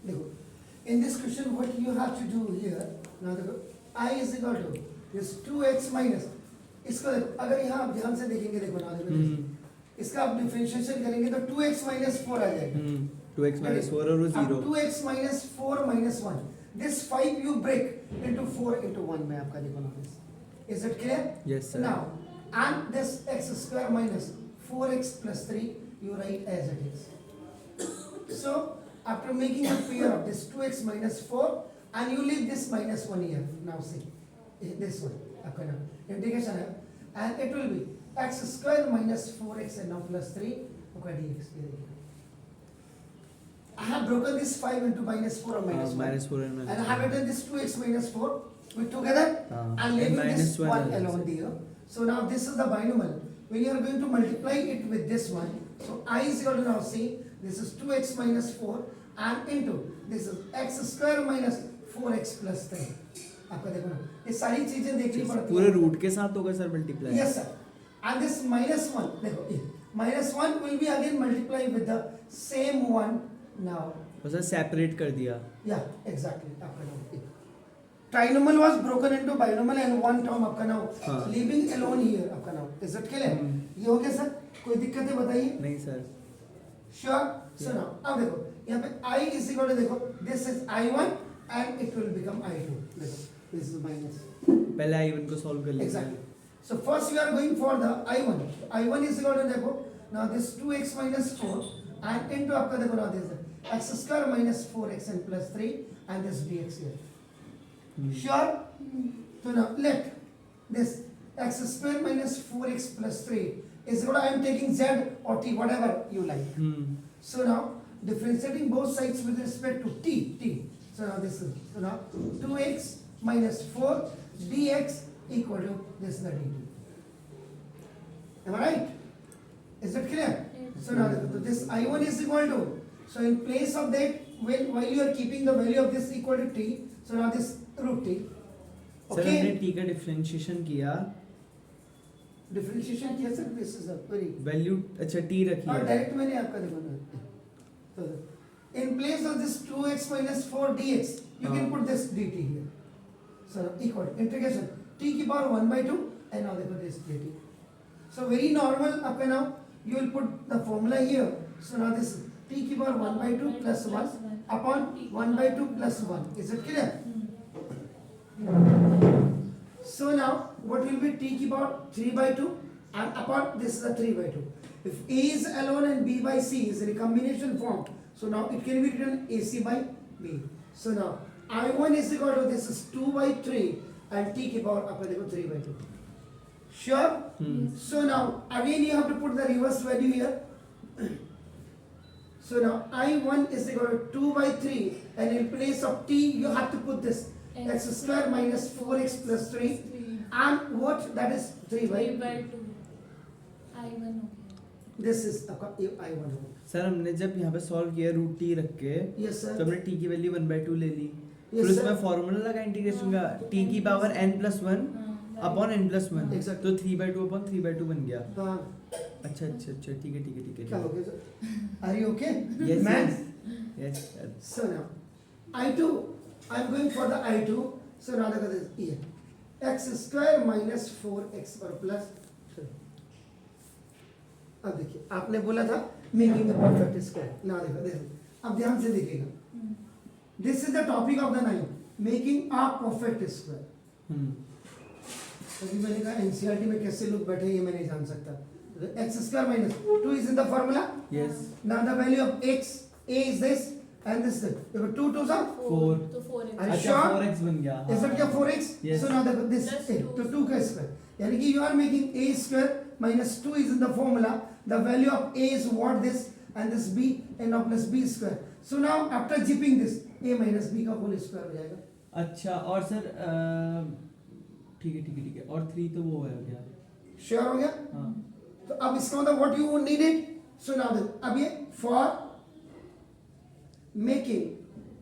देखो in this question what you have to do here, now देखो I is equal to this 2x minus, इसको देखो अगर यहाँ आप ध्यान से देखेंगे, देखो ना देखो इसका आप डिफरेंशिएशन करेंगे तो 2x minus 4 आ जाएगा, 2x minus 4 और वो अब 0. 2x minus 4 minus 1, this 5 you break into 4 into 1 में आपका देखो ना, is it clear? Yes, sir. Now and this x square minus 4x plus 3 you write as it is. So after making a pair of this 2x minus 4 and you leave this minus 1 here, now see this one आपका ना integration है, and it will be x square minus 4x and now plus 3 आपका dx ये देखिए. I have broken this 5 into minus 4 or minus 1. Minus 4 and And minus I have written this 2x minus 4 with together and leaving minus this 1 1 also. alone there. So now this is the binomial. When you are going to multiply it with this one, so I is equal to now see this is 2x minus 4 and into this is x square minus 4x plus 3. आपका देखो ना ये सारी चीजें देखनी पड़ती हैं. पूरे रूट के साथ होगा sir multiply. Yes sir. And this minus 1 देखो ये minus 1 will be again multiplied with the same one now. उसे सेपरेट कर दिया. Yeah, exactly. आपका नाम trinomial was broken into binomial and one term आपका नाम leaving alone here आपका नाम. Is it clear? ये हो गया सर? कोई दिक्कत है बताइए? नहीं सर. Sure. So now अब देखो यहाँ पे I is equal to देखो this is I1 and it will become I2. देखो this is minus. पहले I1 को सॉल्व कर लेंगे. Exactly. So first we are going for the I1. I1 is equal to देखो now this 2x minus 4 and into आपका देखो now this x square minus 4x and plus 3 and this dx here. Sure? So now let this x square minus 4x plus 3 is what I am taking z or t whatever you like. So now differentiating both sides with respect to t. So now this is so now 2x minus 4 dx equal to this the dt. Am I right? Is it clear? So now this I1 is equal to, so in place of that while you are keeping the value of this equal to t, so now this root t. Sir हमने t का differentiation किया. Differentiation किया sir, this is a very value अच्छा t रखी और है. Direct मैंने आपका देखो ना, तो in place of this 2x minus 4 dx you can put this dt here. So equal integration t की power 1 by 2 and now देखो this dt. So very normal आपका now you will put the formula here. So now this t की power 1 by 2 plus 1 upon 1 by 2 plus 1. Is it clear? So now what will be t की power 3 by 2 and upon this is a 3 by 2. If a is alone and b by c is in a combination form, so now it can be written ac by b. So now I1 is equal to this is 2 by 3 and t की power आपका देखो 3 by 2. Sure? So now again you have to put the reverse value here. So now I1 is equal to 2 by 3 and in place of t you have to put this x square minus 4x plus 3 and what that is 3 by 2. I1 हो गया. this is आपका I1 होगा. Sir हमने जब यहाँ पे solve किया root t रख के, Yes sir. तो हमने t की वैल्यू 1/2 ले ली. Yes, फिर sir. उसमें फॉर्मूला लगा इंटीग्रेशन का t की power n+1 upon n+1. Exactly. तो 3/2 अपॉन 3/2 बन गया. हाँ, अच्छा ठीक है. क्या हो गया sir? Are you okay? Yes, Man? yes sir. So now I2 I am going for the I2. So now look at this here. X square minus 4x पर plus 3. अब देखिए आपने बोला था मेकिंग द परफेक्ट स्क्वायर. ना देखो अब ध्यान से देखिएगा. This is the topic of the night, making a perfect square. अभी मैंने कहा एनसीईआरटी में कैसे लोग बैठे ये मैं नहीं जान सकता. x square minus 2 is in the formula. Yes. Now the value of x, a is this and this is 2 2s are 4. तो 4x. Are you अच्छा sure? 4x बन गया. is that your 4x? Yes. So now this Plus a 2. to 2 का square. यानी कि you are making a square minus 2 is in the formula. The value of a is what this and this b and now plus b square. So now after zipping this a minus b का whole square हो जाएगा. अच्छा और sir ठीक है और 3 तो वो हो गया. Sure हो गया? हाँ. तो अब इसका मतलब what you needed? So now अब ये for making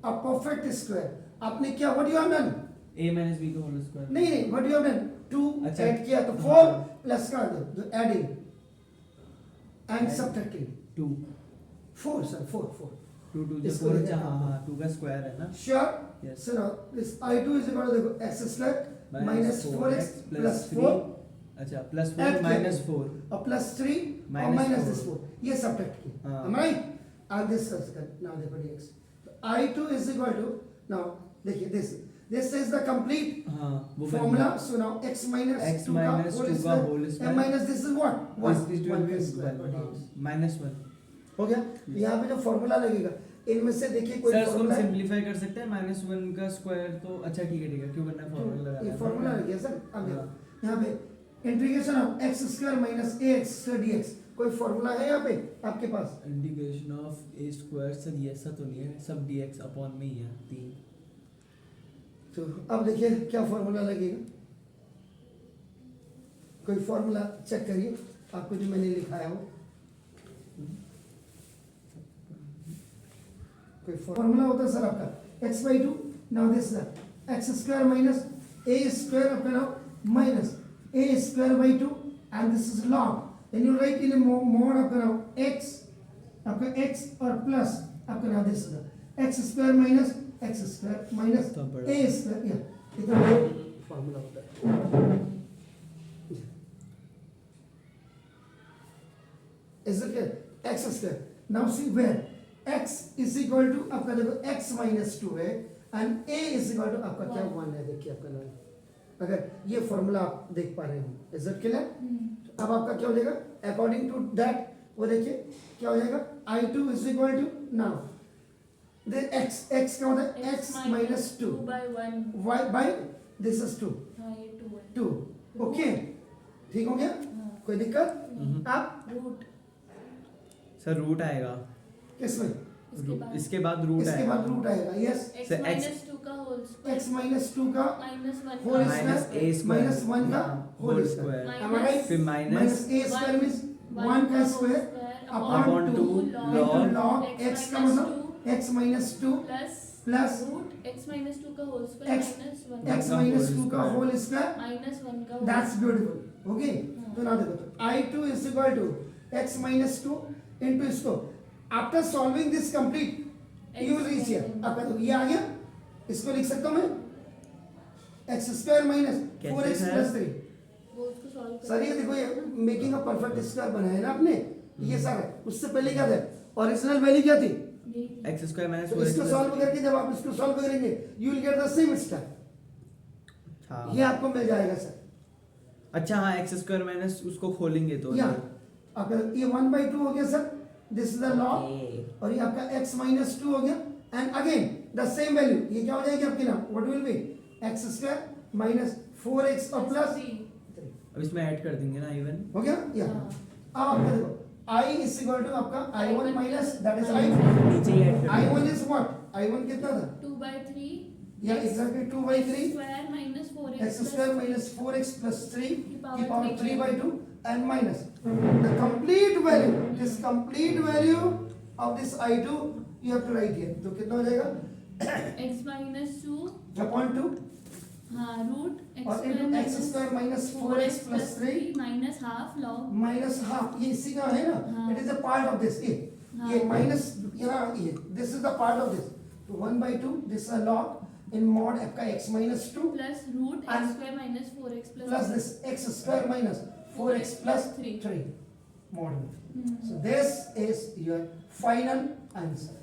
a perfect square आपने क्या what you have done? a minus b का होल स्क्वायर. नहीं what you have done? 2 अच्छा. ऐड किया तो 4 प्लस कर दो एडिंग एंड सब्ट्रैक्टिंग 2. 4 सर 4 2 2 इसको 4 लेके हाँ काम हाँ 2 का स्क्वायर है ना sure Yes. So now this I2 is equal to देखो x square minus 4x plus 4 अच्छा प्लस Add 4 माइनस 4 और प्लस 3 और Minus माइनस 4. दिस 4 ये सब्ट्रैक्ट किया हाँ. am I right and this now देखो dx I2 is equal to now देखिए this is the complete हाँ वो formula so now x minus x 2 का minus 2 का square whole square and minus this is what This will one be का square 1 dx. Minus 1 हो गया यहाँ पे जो फॉर्मूला लगेगा इनमें से देखिए कोई सर इसको हम फॉर्मूला सिंपलीफाई कर सकते हैं माइनस 1 का स्क्वायर तो अच्छा ठीक है क्यों करना फॉर्मूला लगा ये फॉर्मूला लग गया सर अब देखो हाँ. यहाँ पे integration of x square minus ax square dx कोई फॉर्मूला है यहाँ पे आपके पास integration of a square sir ये ऐसा तो नहीं है सब dx अपॉन में ही है 3 तो अब देखिए क्या फॉर्मूला लगेगा कोई फॉर्मूला चेक करिए आपको जो मैंने लिखाया हो कोई फॉर्मूला होता है सर आपका x by 2 now this x square minus a square आपका now minus a square by 2 and this is log then you write in mod आपका नाउ x आपका x और प्लस आपका now this x square minus x square minus तो बड़ा। a square या इतना formula होता है is it clear x square now see where x is equal to आपका देखो x minus 2 है and a is equal to आपका क्या 1 है देखिए आपका नाम अगर ये फॉर्मूला आप देख पा रहे हो is it clear अब आपका क्या हो जाएगा according to that वो देखिए क्या हो जाएगा I2 is equal to now the x क्या होता है x minus 2 2 by 1 y by this is 2 हाँ ये 2 है 2 okay ठीक हो गया हाँ कोई दिक्कत आप रूट सर रूट आएगा किसमें इसके बाद रूट इसके आएगा बाद रूट आएगा yes x Sir, x- minus 2 का होल स्क्वायर x minus 2 का minus 1 whole का Minus a square. minus 1 का whole Whole square square. am I right फिर minus a square means 1 का square upon 2 into log log x का मतलब x minus 2 plus plus root x minus 2 का whole square x minus 1 x minus 2 का whole square minus 1 का whole that's beautiful okay तो ना देखो तो I2 is equal to x minus 2 into इसको after solving this complete you will reach here आपका तो ये आ गया इसको लिख सकता हूँ मैं x स्क्वायर माइनस कैसे 4x है? प्लस 3 वो उसको सॉल्व कर सर ये देखो ये मेकिंग अ परफेक्ट स्क्वायर बनाया ना आपने ये सारा उससे पहले क्या था ओरिजिनल वैल्यू क्या थी यही x स्क्वायर माइनस तो 4x इसको सॉल्व करके जब आप इसको सॉल्व करेंगे you will get the same square हाँ ये आपको मिल जाएगा सर अच्छा हाँ x स्क्वायर माइनस उसको खोलेंगे तो या आपका ये 1/2 हो गया sir this is the log Okay. और ये आपका x minus 2 हो गया and again the same value ये क्या हो जाएगी आपकी ना what will be x square minus 4x और प्लस 3 अब इसमें ऐड कर देंगे ना इवन हो गया या हाँ। अब आपका देखो i is equal to आपका i1 minus that is i नीचे ही ऐड कर i1 is what i1 कितना था 2/3 या exactly 2/3 square minus 4x x square minus 4x plus 3 की की power power 3 3/2 and minus the complete value this complete value of this i2 you have to write here तो कितना हो जाएगा x minus 2 upon 2 हाँ रूट और into x square minus 4x plus 3 minus half log minus half ये इसी का है ना हाँ। it is a part of this ये हाँ। minus यहाँ ये this is the part of this तो 1/2 this is a log in mod f का x minus 2 plus root And x square minus 4x plus this x square minus 4x plus 3. 3 mod. So this is your final answer.